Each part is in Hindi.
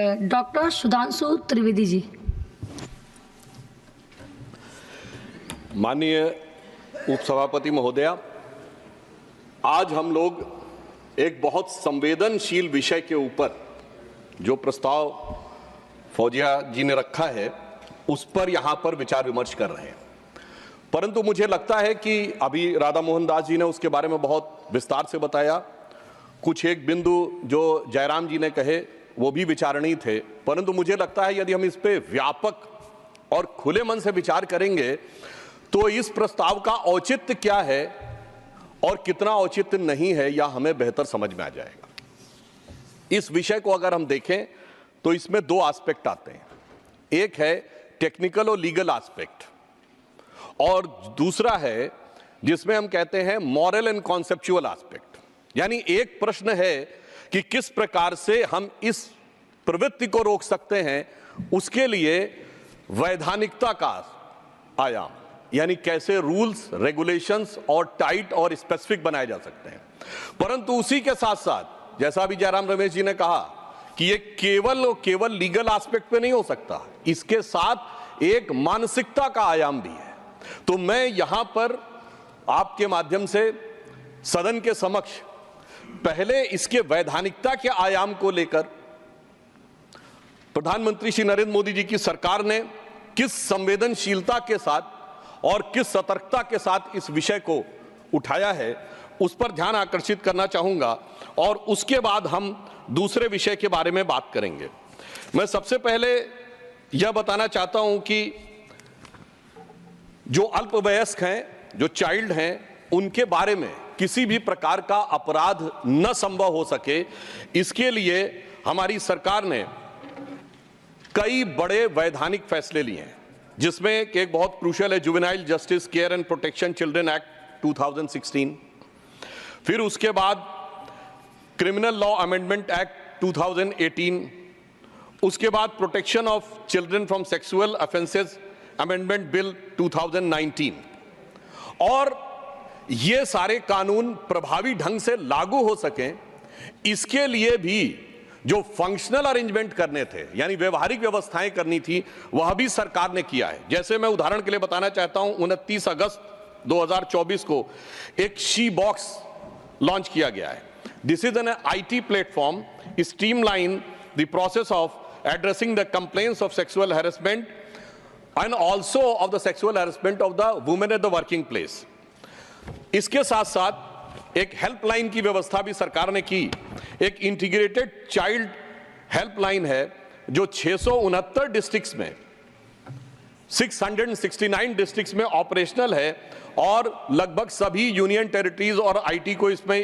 डॉक्टर सुधांशु त्रिवेदी जी। माननीय उपसभापति महोदया, आज हम लोग एक बहुत संवेदनशील विषय के ऊपर जो प्रस्ताव फौजिया जी ने रखा है उस पर यहां पर विचार विमर्श कर रहे हैं। परंतु मुझे लगता है कि अभी राधा मोहन दास जी ने उसके बारे में बहुत विस्तार से बताया। कुछ एक बिंदु जो जयराम जी ने कहे वो भी विचारणीय थे, परंतु मुझे लगता है यदि हम इस पे व्यापक और खुले मन से विचार करेंगे तो इस प्रस्ताव का औचित्य क्या है और कितना औचित्य नहीं है यह हमें बेहतर समझ में आ जाएगा। इस विषय को अगर हम देखें तो इसमें दो एस्पेक्ट आते हैं, एक है टेक्निकल और लीगल एस्पेक्ट और दूसरा है जिसमें हम कहते हैं मॉरल एंड कॉन्सेप्चुअल एस्पेक्ट। यानी एक प्रश्न है कि किस प्रकार से हम इस प्रवृत्ति को रोक सकते हैं, उसके लिए वैधानिकता का आयाम, यानी कैसे रूल्स रेगुलेशंस और टाइट और स्पेसिफिक बनाए जा सकते हैं। परंतु उसी के साथ साथ जैसा भी जयराम रमेश जी ने कहा कि ये केवल और केवल लीगल एस्पेक्ट पे नहीं हो सकता, इसके साथ एक मानसिकता का आयाम भी है। तो मैं यहां पर आपके माध्यम से सदन के समक्ष पहले इसके वैधानिकता के आयाम को लेकर प्रधानमंत्री श्री नरेंद्र मोदी जी की सरकार ने किस संवेदनशीलता के साथ और किस सतर्कता के साथ इस विषय को उठाया है उस पर ध्यान आकर्षित करना चाहूंगा और उसके बाद हम दूसरे विषय के बारे में बात करेंगे। मैं सबसे पहले यह बताना चाहता हूं कि जो अल्पवयस्क हैं, जो चाइल्ड हैं, उनके बारे में किसी भी प्रकार का अपराध न संभव हो सके, इसके लिए हमारी सरकार ने कई बड़े वैधानिक फैसले लिए हैं, जिसमें एक बहुत क्रूशियल है juvenile justice care and protection children act 2016, फिर उसके बाद क्रिमिनल लॉ अमेंडमेंट एक्ट 2018, उसके बाद protection of children from sexual offences amendment bill 2019। और ये सारे कानून प्रभावी ढंग से लागू हो सकें, इसके लिए भी जो फंक्शनल अरेंजमेंट करने थे, यानी व्यवहारिक व्यवस्थाएं करनी थी, वह भी सरकार ने किया है। जैसे मैं उदाहरण के लिए बताना चाहता हूं, 29 अगस्त 2024 को एक शी बॉक्स लॉन्च किया गया है। This is an IT platform streamline the process of addressing the complaints of sexual harassment and also of the sexual harassment of the women at the working place। इसके साथ साथ एक हेल्पलाइन की व्यवस्था भी सरकार ने की। एक इंटीग्रेटेड चाइल्ड हेल्पलाइन है जो 669 डिस्ट्रिक्ट्स में 669 डिस्ट्रिक्ट्स में ऑपरेशनल है और लगभग सभी यूनियन टेरिटरीज और IT को इसमें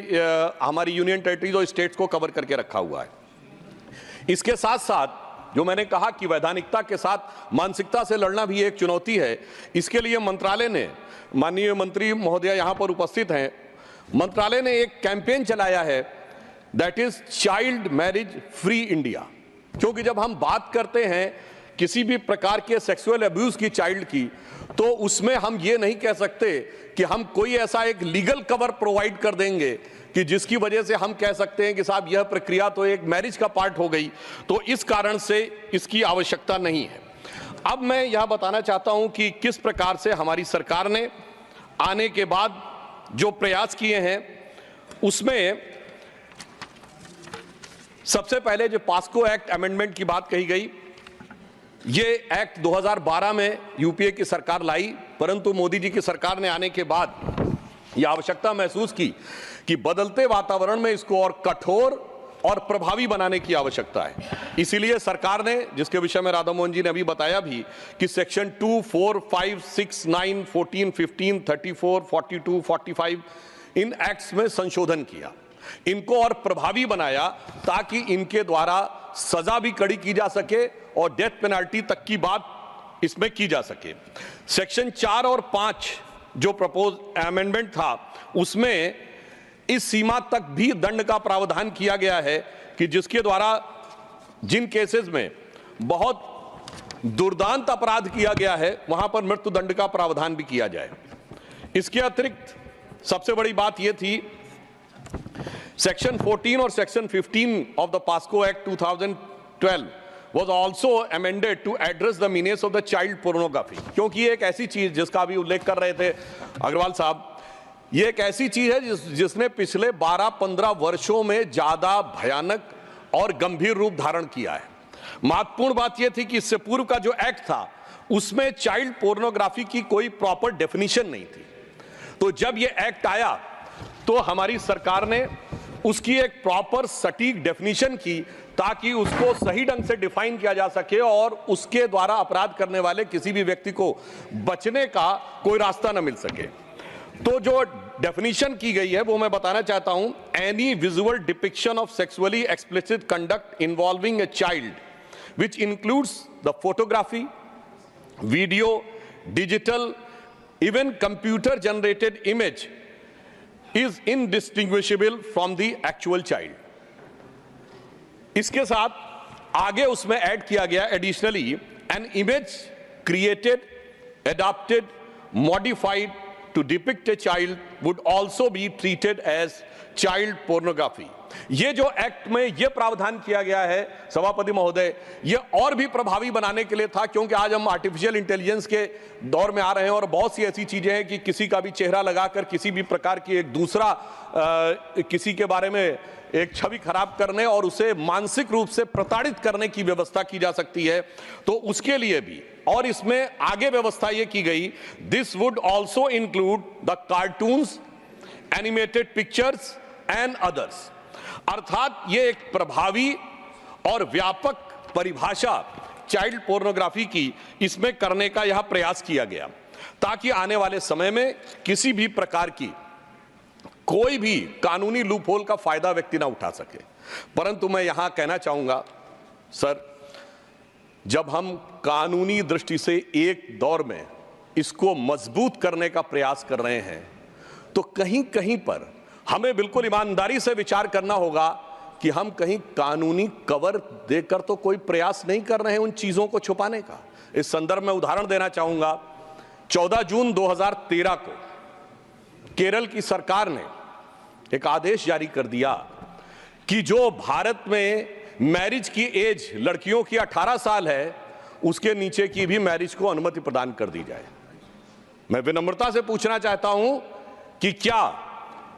हमारी यूनियन टेरिटरीज और स्टेट्स को कवर करके रखा हुआ है। इसके साथ साथ जो मैंने कहा कि वैधानिकता के साथ मानसिकता से लड़ना भी एक चुनौती है, इसके लिए मंत्रालय ने, माननीय मंत्री महोदय यहां पर उपस्थित हैं, मंत्रालय ने एक कैंपेन चलाया है, that is child marriage free India. क्योंकि जब हम बात करते हैं किसी भी प्रकार के सेक्सुअल अब्यूज की चाइल्ड की, तो उसमें हम ये नहीं कह सकते कि हम कोई ऐसा एक लीगल कवर प्रोवाइड कर देंगे कि जिसकी वजह से हम कह सकते हैं कि साहब यह प्रक्रिया तो एक मैरिज का पार्ट हो गई, तो इस कारण से इसकी आवश्यकता नहीं है। अब मैं यह बताना चाहता हूं कि किस प्रकार से हमारी सरकार ने आने के बाद जो प्रयास किए हैं, उसमें सबसे पहले जो पास्को एक्ट अमेंडमेंट की बात कही गई, ये एक्ट 2012 में यूपीए की सरकार लाई, परंतु मोदी जी की सरकार ने आने के बाद यह आवश्यकता महसूस की कि बदलते वातावरण में इसको और कठोर और प्रभावी बनाने की आवश्यकता है। इसीलिए सरकार ने, जिसके विषय में राधा मोहन जी ने अभी बताया भी, कि सेक्शन 2, 4, 5, 6, 9, 14, 15, 34, 42, 45 इन एक्ट्स में संशोधन किया, इनको और प्रभावी बनाया ताकि इनके द्वारा सजा भी कड़ी की जा सके और डेथ पेनल्टी तक की बात इसमें की जा सके। सेक्शन 4 और 5 जो प्रपोज अमेंडमेंट था, उसमें इस सीमा तक भी दंड का प्रावधान किया गया है कि जिसके द्वारा जिन केसेस में बहुत दुर्दांत अपराध किया गया है वहां पर मृत्यु दंड का प्रावधान भी किया जाए। इसके अतिरिक्त सबसे बड़ी बात यह थी, सेक्शन 14 और section 15 of the POCSO act 2012 was also amended to address the menace of the child pornography। क्योंकि ये एक ऐसी चीज जिसका अभी उल्लेख कर रहे थे अग्रवाल साहब, ये एक ऐसी चीज है जिसने पिछले 12-15 वर्षों में ज्यादा भयानक और गंभीर रूप धारण किया है। महत्वपूर्ण बात यह थी कि इससे पूर्व का जो एक्ट था उसमें चाइल्ड पोर्नोग्राफी की कोई प्रॉपर डेफिनेशन नहीं थी। तो जब यह एक्ट आया तो हमारी सरकार ने उसकी एक प्रॉपर सटीक डेफिनेशन की ताकि उसको सही ढंग से डिफाइन किया जा सके और उसके द्वारा अपराध करने वाले किसी भी व्यक्ति को बचने का कोई रास्ता न मिल सके। तो जो डेफिनेशन की गई है वो मैं बताना चाहता हूं, any visual depiction of sexually explicit conduct involving a child which includes the photography, video, digital, even computer generated image is indistinguishable from the actual child। इसके साथ आगे उसमें ऐड किया गया additionally an image created, adapted, modified to depict a child would also be treated as child pornography। ये जो एक्ट में ये प्रावधान किया गया है सभापति महोदय, ये और भी प्रभावी बनाने के लिए था, क्योंकि आज हम आर्टिफिशियल इंटेलिजेंस के दौर में आ रहे हैं और बहुत सी ऐसी चीजें हैं कि किसी का भी चेहरा लगाकर किसी भी प्रकार की एक दूसरा किसी के बारे में एक छवि खराब करने और उसे मानसिक रूप से प्रताड़ित करने की व्यवस्था की जा सकती है। तो उसके लिए भी और इसमें आगे व्यवस्था ये की गई, this would also include the cartoons, animated pictures and others. अर्थात ये एक प्रभावी और व्यापक परिभाषा चाइल्ड पोर्नोग्राफी की इसमें करने का यह प्रयास किया गया ताकि आने वाले समय में किसी भी प्रकार की कोई भी कानूनी लूपहोल का फायदा व्यक्ति ना उठा सके। परंतु मैं यहां कहना चाहूंगा सर, जब हम कानूनी दृष्टि से एक दौर में इसको मजबूत करने का प्रयास कर रहे हैं तो कहीं कहीं पर हमें बिल्कुल ईमानदारी से विचार करना होगा कि हम कहीं कानूनी कवर देकर तो कोई प्रयास नहीं कर रहे हैं उन चीजों को छुपाने का। इस संदर्भ में उदाहरण देना चाहूंगा, 14 जून 2013 को केरल की सरकार ने एक आदेश जारी कर दिया कि जो भारत में मैरिज की एज लड़कियों की 18 साल है, उसके नीचे की भी मैरिज को अनुमति प्रदान कर दी जाए। मैं विनम्रता से पूछना चाहता हूं कि क्या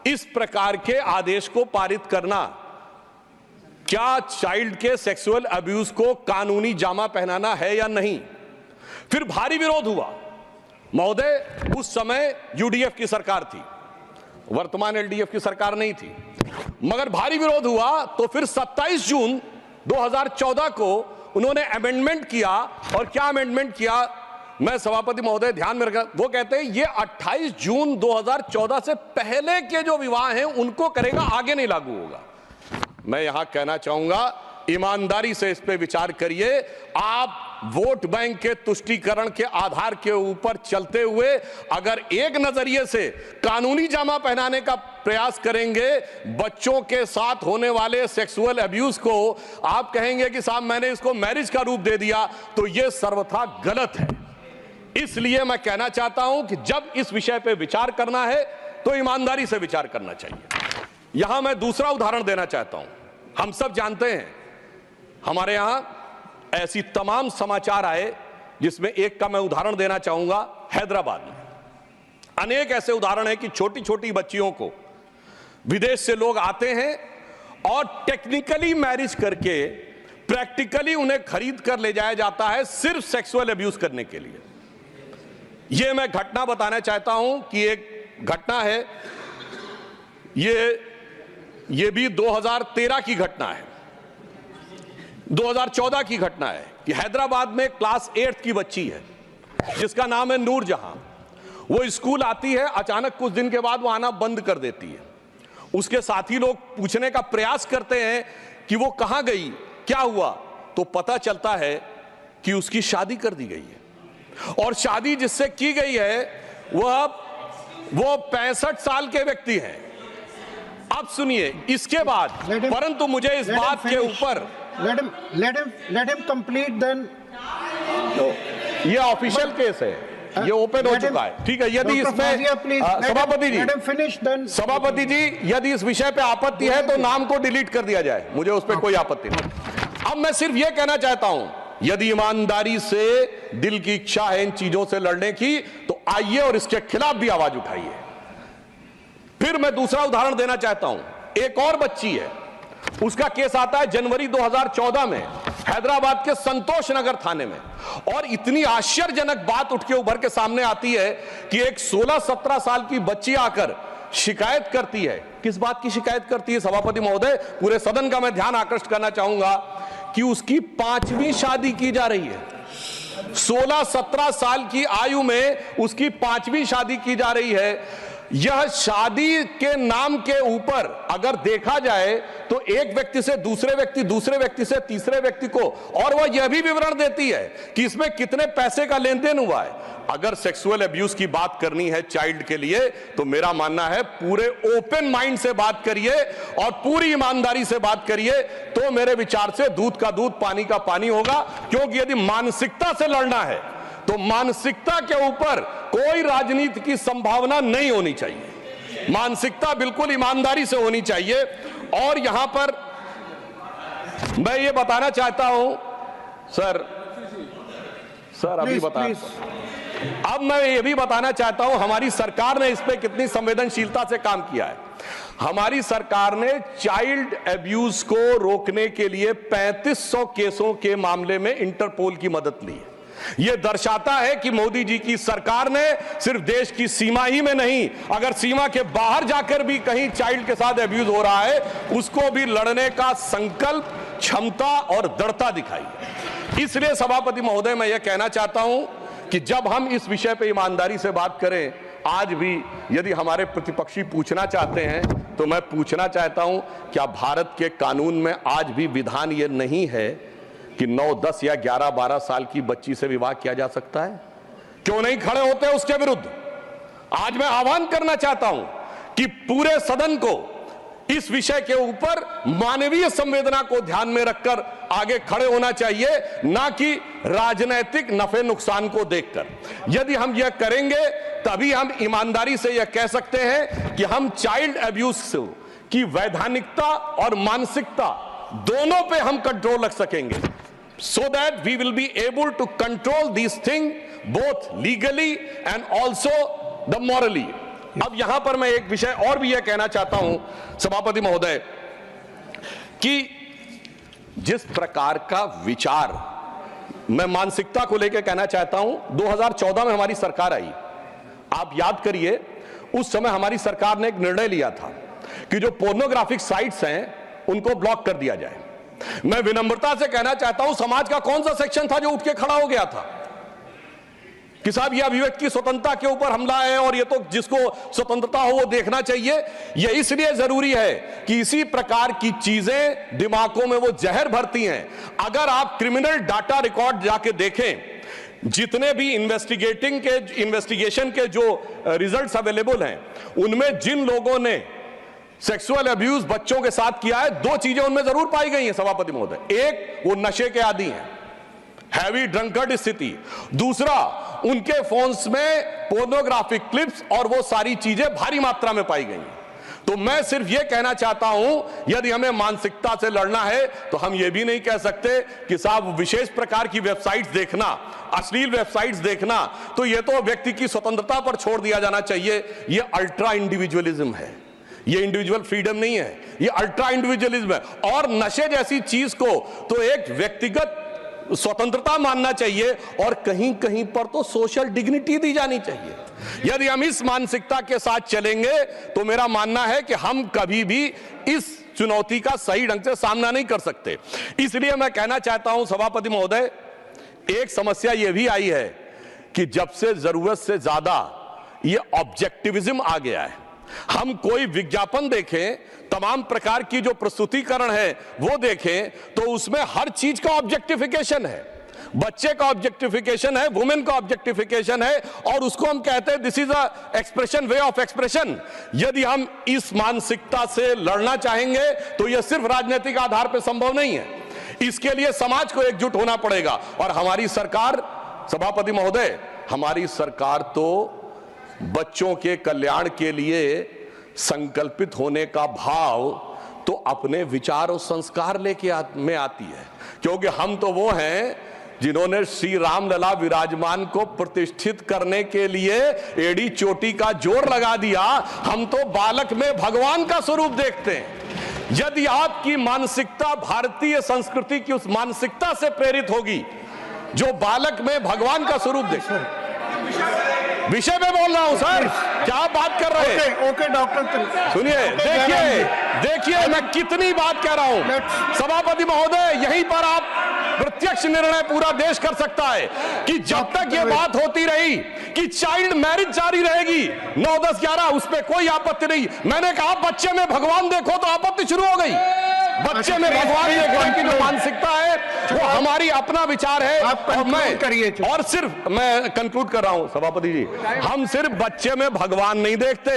इस प्रकार के आदेश को पारित करना, क्या चाइल्ड के सेक्सुअल अब्यूज को कानूनी जामा पहनाना है या नहीं? फिर भारी विरोध हुआ महोदय। उस समय यूडीएफ की सरकार थी, वर्तमान एलडीएफ की सरकार नहीं थी, मगर भारी विरोध हुआ। तो फिर 27 जून 2014 को उन्होंने अमेंडमेंट किया। और क्या अमेंडमेंट किया, मैं सभापति महोदय ध्यान में रखना, वो कहते हैं ये 28 जून 2014 से पहले के जो विवाह हैं उनको करेगा, आगे नहीं लागू होगा। मैं यहां कहना चाहूंगा, ईमानदारी से इस पे विचार करिए। आप वोट बैंक के तुष्टीकरण के आधार के ऊपर चलते हुए अगर एक नजरिए से कानूनी जामा पहनाने का प्रयास करेंगे बच्चों के साथ होने वाले सेक्सुअल अब्यूज को, आप कहेंगे कि साहब मैंने इसको मैरिज का रूप दे दिया, तो यह सर्वथा गलत है। इसलिए मैं कहना चाहता हूं कि जब इस विषय पे विचार करना है तो ईमानदारी से विचार करना चाहिए। यहां मैं दूसरा उदाहरण देना चाहता हूं। हम सब जानते हैं हमारे यहां ऐसी तमाम समाचार आए, जिसमें एक का मैं उदाहरण देना चाहूंगा। हैदराबाद में अनेक ऐसे उदाहरण हैं कि छोटी छोटी बच्चियों को विदेश से लोग आते हैं और टेक्निकली मैरिज करके प्रैक्टिकली उन्हें खरीद कर ले जाया जाता है सिर्फ सेक्सुअल अब्यूज करने के लिए। यह मैं घटना बताना चाहता हूं कि एक घटना है, ये भी 2013 की घटना है, 2014 की घटना है कि हैदराबाद में क्लास 8 की बच्ची है जिसका नाम है नूर जहां। वो स्कूल आती है, अचानक कुछ दिन के बाद वो आना बंद कर देती है। उसके साथी लोग पूछने का प्रयास करते हैं कि वो कहां गई, क्या हुआ, तो पता चलता है कि उसकी शादी कर दी गई है। और शादी जिससे की गई है वो 65 साल के व्यक्ति हैं। अब सुनिए इसके बाद, परंतु मुझे इस बात के ऊपर let him complete then। ये ऑफिशियल केस है, ये ओपन हो चुका है, ठीक है। यदि इसमें सभापति जी यदि इस विषय पे आपत्ति है तो नाम को डिलीट कर दिया जाए, मुझे उस पर कोई आपत्ति नहीं। अब मैं सिर्फ यह कहना चाहता हूं, यदि ईमानदारी से दिल की इच्छा है इन चीजों से लड़ने की, तो आइए और इसके खिलाफ भी आवाज उठाइए। फिर मैं दूसरा उदाहरण देना चाहता हूं। एक और बच्ची है, उसका केस आता है जनवरी 2014 में हैदराबाद के संतोष नगर थाने में, और इतनी आश्चर्यजनक बात उठ के उभर के सामने आती है कि एक 16-17 साल की बच्ची आकर शिकायत करती है। किस बात की शिकायत करती है सभापति महोदय? पूरे सदन का मैं ध्यान आकृष्ट करना चाहूंगा कि उसकी 5वीं शादी की जा रही है। 16-17 साल की आयु में उसकी 5वीं शादी की जा रही है। यह शादी के नाम के ऊपर अगर देखा जाए तो एक व्यक्ति से दूसरे व्यक्ति से तीसरे व्यक्ति को, और वह यह भी विवरण देती है कि इसमें कितने पैसे का लेन देन हुआ है। अगर सेक्सुअल अब्यूज की बात करनी है चाइल्ड के लिए, तो मेरा मानना है पूरे ओपन माइंड से बात करिए और पूरी ईमानदारी से बात करिए, तो मेरे विचार से दूध का दूध पानी का पानी होगा। क्योंकि यदि मानसिकता से लड़ना है तो मानसिकता के ऊपर कोई राजनीति की संभावना नहीं होनी चाहिए। मानसिकता बिल्कुल ईमानदारी से होनी चाहिए। और यहां पर मैं ये बताना चाहता हूं सर अभी बता, अब मैं ये भी बताना चाहता हूं हमारी सरकार ने इस पे कितनी संवेदनशीलता से काम किया है। हमारी सरकार ने चाइल्ड अब्यूज को रोकने के लिए 3500 केसों के मामले में इंटरपोल की मदद ली है। यह दर्शाता है कि मोदी जी की सरकार ने सिर्फ देश की सीमा ही में नहीं, अगर सीमा के बाहर जाकर भी कहीं चाइल्ड के साथ अब्यूज हो रहा है, उसको भी लड़ने का संकल्प, क्षमता और दृढ़ता दिखाई है। इसलिए सभापति महोदय मैं यह कहना चाहता हूं कि जब हम इस विषय पे ईमानदारी से बात करें, आज भी यदि हमारे प्रतिपक्षी पूछना चाहते हैं तो मैं पूछना चाहता हूं, क्या भारत के कानून में आज भी विधान यह नहीं है कि 9, 10 या 11, 12 साल की बच्ची से विवाह किया जा सकता है? क्यों नहीं खड़े होते उसके विरुद्ध? आज मैं आह्वान करना चाहता हूं कि पूरे सदन को इस विषय के ऊपर मानवीय संवेदना को ध्यान में रखकर आगे खड़े होना चाहिए, ना कि राजनीतिक नफे नुकसान को देखकर। यदि हम यह करेंगे तभी हम ईमानदारी से यह कह सकते हैं कि हम चाइल्ड अब्यूज की वैधानिकता और मानसिकता दोनों पे हम कंट्रोल रख सकेंगे, so that we will be able to control these things both legally and also the morally। अब यहां पर मैं एक विषय और भी यह कहना चाहता हूं सभापति महोदय कि जिस प्रकार का विचार मैं मानसिकता को लेकर कहना चाहता हूं, 2014 में हमारी सरकार आई। आप याद करिए, उस समय हमारी सरकार ने एक निर्णय लिया था कि जो पोर्नोग्राफिक साइट्स हैं उनको ब्लॉक कर दिया जाए। मैं विनम्रता से कहना चाहता हूं, समाज का कौन सा सेक्शन था जो उठ के खड़ा हो गया था कि साहब ये अभिव्यक्ति की स्वतंत्रता के ऊपर हमला है और ये तो जिसको स्वतंत्रता हो वो देखना चाहिए। यह इसलिए जरूरी है कि इसी प्रकार की चीजें दिमागों में वो जहर भरती हैं। अगर आप क्रिमिनल डाटा रिकॉर्ड जाके देखें, जितने भी इन्वेस्टिगेशन के जो रिजल्ट्स अवेलेबल हैं, उनमें जिन लोगों ने सेक्सुअल अब्यूज बच्चों के साथ किया है, 2 चीजें उनमें जरूर पाई गई हैं सभापति महोदय। एक, वो नशे के आदी हैं, हैवी ड्रंकर्ड स्थिति। दूसरा, उनके फोन्स में पोर्नोग्राफिक क्लिप्स और वो सारी चीजें भारी मात्रा में पाई गई। तो मैं सिर्फ ये कहना चाहता हूं, यदि हमें मानसिकता से लड़ना है तो हम ये भी नहीं कह सकते कि साहब विशेष प्रकार की वेबसाइट्स देखना, अश्लील वेबसाइट्स देखना, तो ये तो व्यक्ति की स्वतंत्रता पर छोड़ दिया जाना चाहिए। ये अल्ट्रा इंडिविजुअलिज्म है, ये इंडिविजुअल फ्रीडम नहीं है, ये अल्ट्रा इंडिविजुअलिज्म है। और नशे जैसी चीज को तो एक व्यक्तिगत स्वतंत्रता मानना चाहिए और कहीं कहीं पर तो सोशल डिग्निटी दी जानी चाहिए। यदि हम इस मानसिकता के साथ चलेंगे तो मेरा मानना है कि हम कभी भी इस चुनौती का सही ढंग से सामना नहीं कर सकते। इसलिए मैं कहना चाहता हूं सभापति महोदय, एक समस्या यह भी आई है कि जब से जरूरत से ज्यादा ये ऑब्जेक्टिविज्म आ गया है। हम कोई विज्ञापन देखें, तमाम प्रकार की जो प्रस्तुतिकरण है वो देखें, तो उसमें हर चीज का ऑब्जेक्टिफिकेशन है। बच्चे का ऑब्जेक्टिफिकेशन है, वुमेन का ऑब्जेक्टिफिकेशन है, और उसको हम कहते हैं this is a expression, way of expression. यदि हम इस मानसिकता से लड़ना चाहेंगे तो यह सिर्फ राजनीतिक आधार पर संभव नहीं है। इसके लिए समाज को एकजुट होना पड़ेगा। और हमारी सरकार, सभापति महोदय, हमारी सरकार तो बच्चों के कल्याण के लिए संकल्पित होने का भाव तो अपने विचार और संस्कार लेके में आती है। क्योंकि हम तो वो हैं जिन्होंने श्री रामलला विराजमान को प्रतिष्ठित करने के लिए एड़ी चोटी का जोर लगा दिया। हम तो बालक में भगवान का स्वरूप देखते हैं। यदि आपकी मानसिकता भारतीय संस्कृति की उस मानसिकता से प्रेरित होगी जो बालक में भगवान का स्वरूप देखते हैं, विषय में बोल रहा हूं सर, क्या आप बात कर रहे हैं? ओके डॉक्टर, सुनिए, देखिए मैं कितनी बात कह रहा हूं। सभापति महोदय, यहीं पर आप प्रत्यक्ष निर्णय पूरा देश कर सकता है कि जब तक ये बात होती रही कि चाइल्ड मैरिज जारी रहेगी 9, 10, 11, उस पर कोई आपत्ति नहीं। मैंने कहा बच्चे में भगवान देखो तो आपत्ति शुरू हो गई। बच्चे में भगवान देखने की जो मानसिकता है वो हमारी अपना विचार है। और सिर्फ मैं कंक्लूड कर रहा हूं सभापति जी, हम सिर्फ बच्चे में भगवान नहीं देखते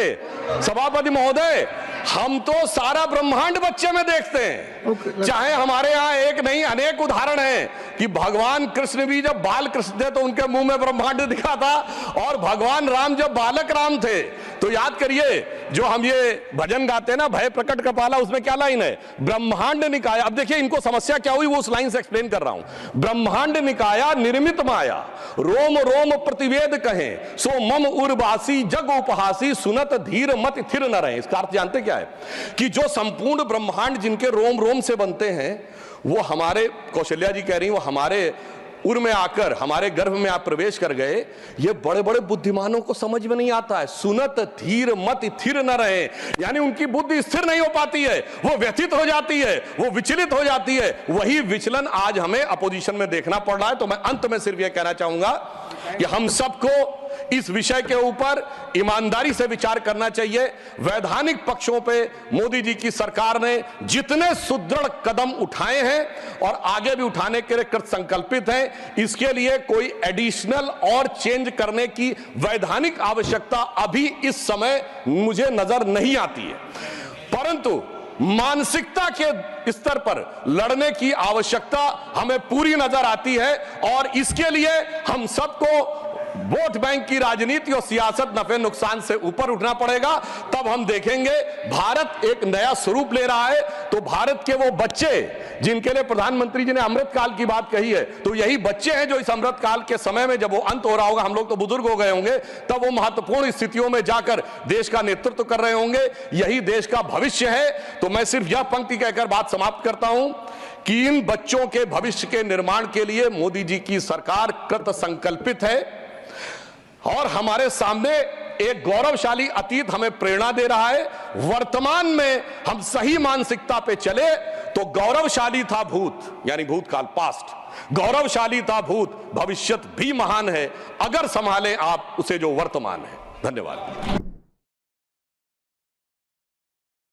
सभापति महोदय, हम तो सारा ब्रह्मांड बच्चे में देखते हैं। चाहे हमारे यहाँ एक नहीं अनेक उदाहरण हैं कि भगवान कृष्ण भी जब बाल कृष्ण थे तो उनके मुंह में ब्रह्मांड दिखा था, और भगवान राम जब बालक राम थे तो याद करिए जो हम ये भजन गाते हैं ना, भय प्रकट कपाला, उसमें क्या लाइन है? ब्रह्मांड निकाया। अब देखिए इनको समस्या क्या हुई वो उस लाइन से एक्सप्लेन कर रहा हूं। ब्रह्मांड निकाया निर्मित माया, रोम रोम प्रतिवेद कहें, सो मम उर्वासी जग उपहासी, सुनत धीर मत थिर न रहे। इसका अर्थ जानते क्या है? कि जो संपूर्ण ब्रह्मांड जिनके रोम रोम से बनते हैं वो हमारे, कौशल्या जी कह रही, वो हमारे उर में आकर हमारे गर्भ में आप प्रवेश कर गए। ये बड़े बड़े बुद्धिमानों को समझ में नहीं आता है। सुनत धीर मत थिर न रहे, यानी उनकी बुद्धि स्थिर नहीं हो पाती है, वो व्यथित हो जाती है, वो विचलित हो जाती है। वही विचलन आज हमें अपोजिशन में देखना पड़ रहा है। तो मैं अंत में सिर्फ यह कहना चाहूंगा कि हम सबको इस विषय के ऊपर ईमानदारी से विचार करना चाहिए। वैधानिक पक्षों पे मोदी जी की सरकार ने जितने सुदृढ़ कदम उठाए हैं और आगे भी उठाने के लिए कृत संकल्पित हैं, इसके लिए कोई एडिशनल और चेंज करने की वैधानिक आवश्यकता अभी इस समय मुझे नजर नहीं आती है। परंतु मानसिकता के स्तर पर लड़ने की आवश्यकता हमें पूरी नजर आती है, और इसके लिए हम सबको वोट बैंक की राजनीति और सियासत नफे नुकसान से ऊपर उठना पड़ेगा। तब हम देखेंगे भारत एक नया स्वरूप ले रहा है। तो भारत के वो बच्चे जिनके लिए प्रधानमंत्री जी ने अमृत काल की बात कही है, तो यही बच्चे हैं जो इस अमृत काल के समय में जब वो अंत हो रहा होगा, हम लोग तो बुजुर्ग हो गए होंगे, तब वो महत्वपूर्ण स्थितियों में जाकर देश का नेतृत्व कर रहे होंगे। यही देश का भविष्य है। तो मैं सिर्फ यह पंक्ति कहकर बात समाप्त करता हूं कि इन बच्चों के भविष्य के निर्माण के लिए मोदी जी की सरकार कृत संकल्पित है, और हमारे सामने एक गौरवशाली अतीत हमें प्रेरणा दे रहा है। वर्तमान में हम सही मानसिकता पे चले तो गौरवशाली था भूत, यानी भूतकाल पास्ट, गौरवशाली था भूत, भविष्यत भी महान है अगर संभाले आप उसे जो वर्तमान है। धन्यवाद।